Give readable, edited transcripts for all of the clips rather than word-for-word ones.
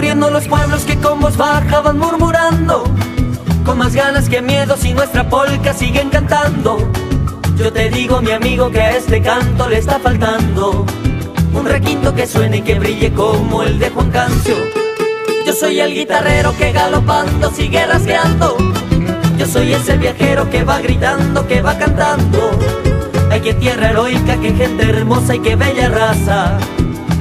recorriendo los pueblos que con voz baja van murmurando, con más ganas que miedo si nuestra polca siguen cantando. Yo te digo, mi amigo, que a este canto le está faltando un requinto que suene y que brille como el de Juan Cancio. Yo soy el guitarrero que galopando sigue rasgueando. Yo soy ese viajero que va gritando, que va cantando. Ay, qué tierra heroica, qué gente hermosa y qué bella raza.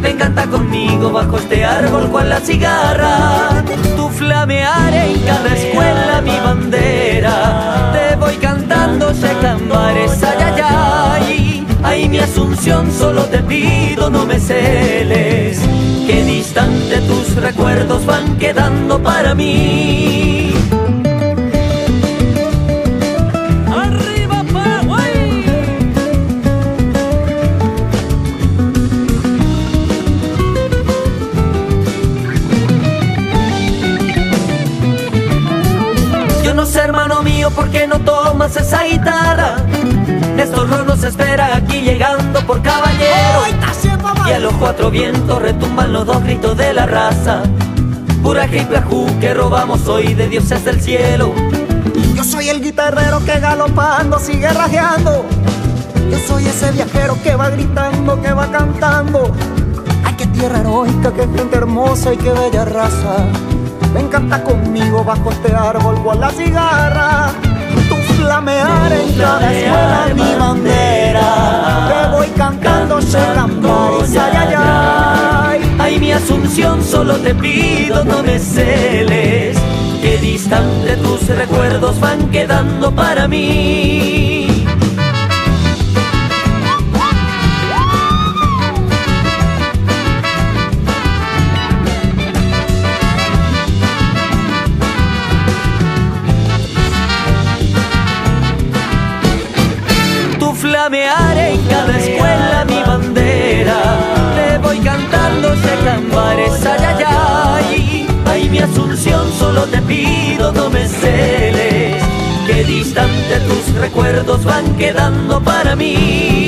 Ven, canta conmigo bajo este árbol cual la cigarra. Tu flamear en cada escuela mi bandera. Te voy cantando secambares, ay, ay, ay. Ay, mi Asunción, solo te pido no me celes, que distante tus recuerdos van quedando para mí. Yo no sé, hermano mío, ¿por qué no tomas esa guitarra? Néstor nos espera aquí llegando por Caballero, y a los cuatro vientos retumban los dos gritos de la raza. Puraje y plajú que robamos hoy de dioses del cielo. Yo soy el guitarrero que galopando sigue rajeando. Yo soy ese viajero que va gritando, que va cantando. Ay, qué tierra heroica, qué gente hermosa y qué bella raza. Ven, canta conmigo bajo este árbol cual la cigarra. Tu flamear en cada escuela mi bandera. Te voy cantando secambares, ay, ay, ay. Ay, mi Asunción, solo te pido no me celes, que distante tus recuerdos van quedando para mí. Flamear en cada escuela mi bandera. Te voy cantando secambares, ay, ay, ay. Ay, mi Asunción, solo te pido no me celes, que distante tus recuerdos van quedando para mí.